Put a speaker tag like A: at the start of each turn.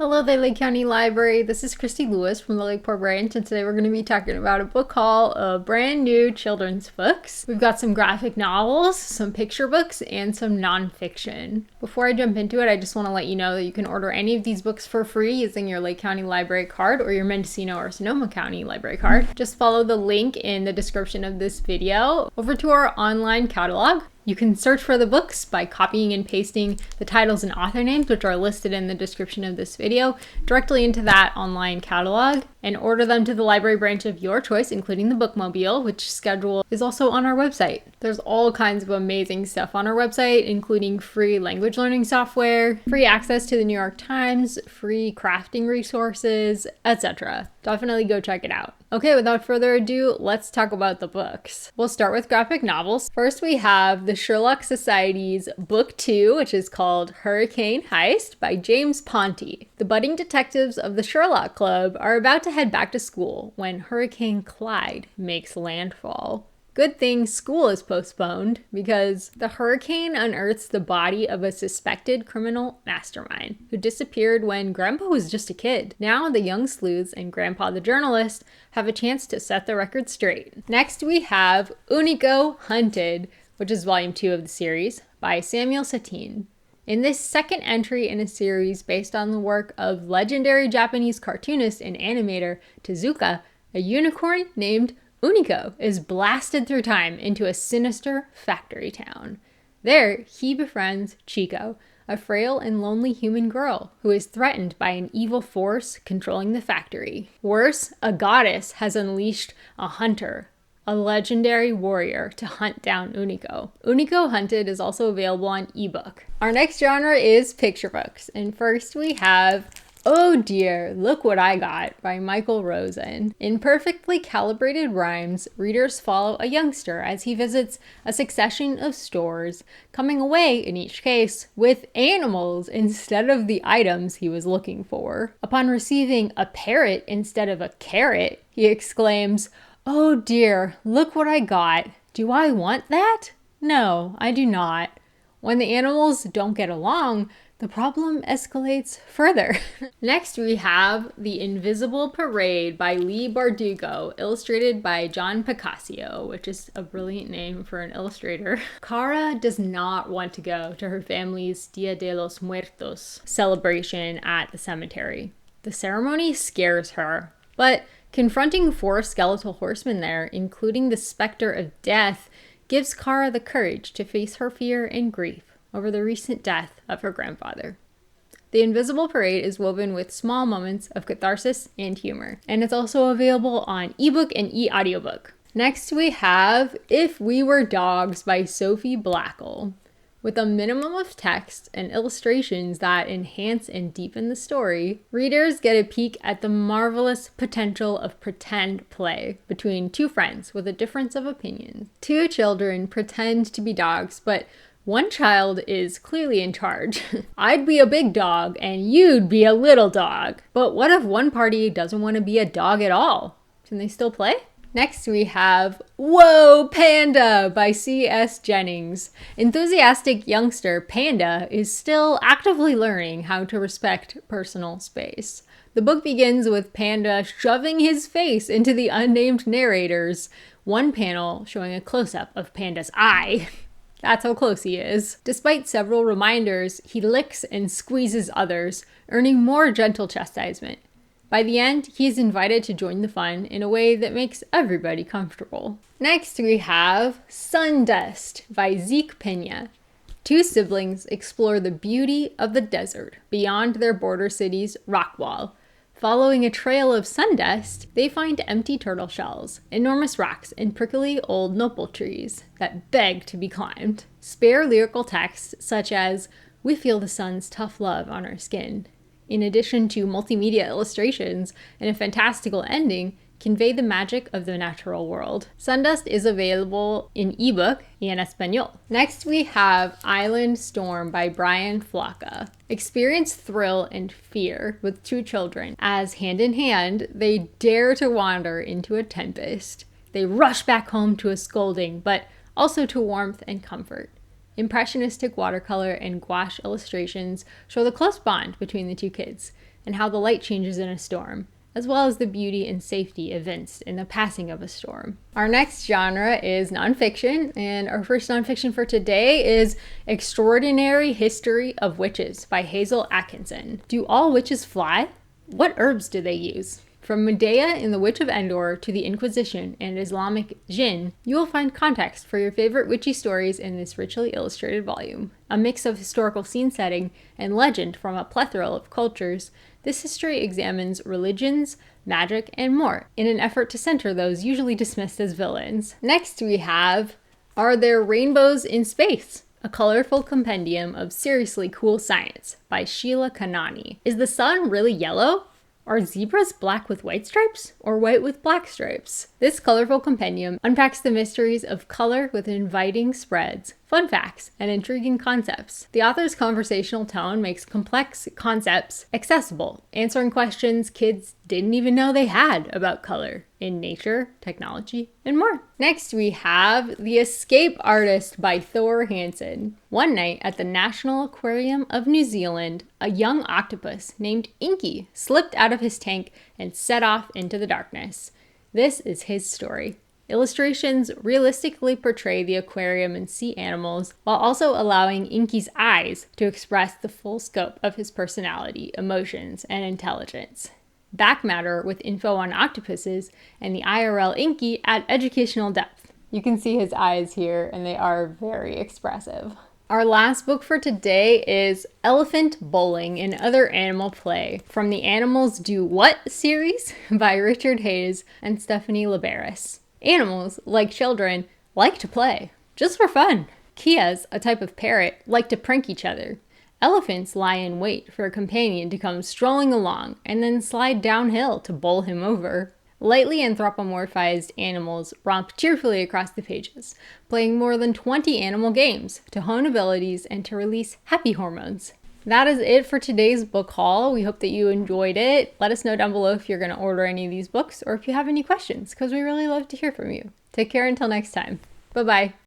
A: Hello there, Lake County Library. This is Christy Lewis from the Lakeport branch, and today we're going to be talking about a book haul of brand new children's books. We've got some graphic novels, some picture books, and some nonfiction. Before I jump into it, I just want to let you know that you can order any of these books for free using your Lake County Library card or your Mendocino or Sonoma County Library card. Just follow the link in the description of this video over to our online catalog. You can search for the books by copying and pasting the titles and author names, which are listed in the description of this video, directly into that online catalog, and order them to the library branch of your choice, including the Bookmobile, which schedule is also on our website. There's all kinds of amazing stuff on our website, including free language learning software, free access to the New York Times, free crafting resources, etc. Definitely go check it out. Okay, without further ado, let's talk about the books. We'll start with graphic novels. First, we have the Sherlock Society's Book 2, which is called Hurricane Heist by James Ponti. The budding detectives of the Sherlock Club are about to head back to school when Hurricane Clyde makes landfall. Good thing school is postponed because the hurricane unearths the body of a suspected criminal mastermind who disappeared when Grandpa was just a kid. Now the young sleuths and Grandpa the journalist have a chance to set the record straight. Next we have Unico Hunted, which is volume 2 of the series, by Samuel Sattin. In this second entry in a series based on the work of legendary Japanese cartoonist and animator Tezuka, a unicorn named Unico is blasted through time into a sinister factory town. There, he befriends Chico, a frail and lonely human girl who is threatened by an evil force controlling the factory. Worse, a goddess has unleashed a hunter, a legendary warrior, to hunt down Unico. Unico Hunted is also available on ebook. Our next genre is picture books, and first we have Oh Dear, Look What I Got by Michael Rosen. In perfectly calibrated rhymes, readers follow a youngster as he visits a succession of stores, coming away, in each case, with animals instead of the items he was looking for. Upon receiving a parrot instead of a carrot, he exclaims, "Oh dear, look what I got. Do I want that? No, I do not." When the animals don't get along, the problem escalates further. Next, we have The Invisible Parade by Leigh Bardugo, illustrated by John Picacio, which is a brilliant name for an illustrator. Cara does not want to go to her family's Dia de los Muertos celebration at the cemetery. The ceremony scares her, but confronting 4 skeletal horsemen there, including the specter of death, gives Cara the courage to face her fear and grief over the recent death of her grandfather. The Invisible Parade is woven with small moments of catharsis and humor, and it's also available on ebook and e-audiobook. Next we have If We Were Dogs by Sophie Blackall. With a minimum of text and illustrations that enhance and deepen the story, readers get a peek at the marvelous potential of pretend play between 2 friends with a difference of opinion. 2 children pretend to be dogs, but one child is clearly in charge. I'd be a big dog and you'd be a little dog. But what if one party doesn't want to be a dog at all? Can they still play? Next we have Whoa, Panda by C.S. Jennings. Enthusiastic youngster Panda is still actively learning how to respect personal space. The book begins with Panda shoving his face into the unnamed narrator's, one panel showing a close-up of Panda's eye. That's how close he is. Despite several reminders, he licks and squeezes others, earning more gentle chastisement. By the end, he is invited to join the fun in a way that makes everybody comfortable. Next, we have Sundust by Zeke, Peña. 2 siblings explore the beauty of the desert beyond their border city's rock wall. Following a trail of sundust, they find empty turtle shells, enormous rocks, and prickly old nopal trees that beg to be climbed. Spare lyrical texts such as, "We feel the sun's tough love on our skin," in addition to multimedia illustrations and a fantastical ending, convey the magic of the natural world. Sundust is available in ebook and Espanol. Next we have Island Storm by Brian Floca. Experience thrill and fear with 2 children as, hand in hand, they dare to wander into a tempest. They rush back home to a scolding, but also to warmth and comfort. Impressionistic watercolor and gouache illustrations show the close bond between the 2 kids. and how the light changes in a storm, as well as the beauty and safety evinced in the passing of a storm. Our next genre is nonfiction, and our first nonfiction for today is Extraordinary History of Witches by Hazel Atkinson. Do all witches fly? What herbs do they use? From Medea in The Witch of Endor to the Inquisition and Islamic Jinn, you will find context for your favorite witchy stories in this richly illustrated volume. A mix of historical scene setting and legend from a plethora of cultures, this history examines religions, magic, and more in an effort to center those usually dismissed as villains. Next we have Are There Rainbows in Space? A colorful compendium of seriously cool science by Sheila Kanani. Is the sun really yellow? Are zebras black with white stripes or white with black stripes? This colorful compendium unpacks the mysteries of color with inviting spreads, fun facts, and intriguing concepts. The author's conversational tone makes complex concepts accessible, answering questions kids didn't even know they had about color in nature, technology, and more. Next, we have The Escape Artist by Thor Hansen. One night at the National Aquarium of New Zealand, a young octopus named Inky slipped out of his tank and set off into the darkness. This is his story. Illustrations realistically portray the aquarium and sea animals while also allowing Inky's eyes to express the full scope of his personality, emotions, and intelligence. Back matter with info on octopuses and the IRL Inky at educational depth. You can see his eyes here and they are very expressive. Our last book for today is Elephant Bowling and Other Animal Play from the Animals Do What series by Richard Hayes and Stephanie Liberis. Animals, like children, like to play, just for fun. Kias, a type of parrot, like to prank each other. Elephants lie in wait for a companion to come strolling along and then slide downhill to bowl him over. Lightly anthropomorphized animals romp cheerfully across the pages, playing more than 20 animal games to hone abilities and to release happy hormones. That is it for today's book haul. We hope that you enjoyed it. Let us know down below if you're going to order any of these books or if you have any questions, because we really love to hear from you. Take care until next time. Bye-bye.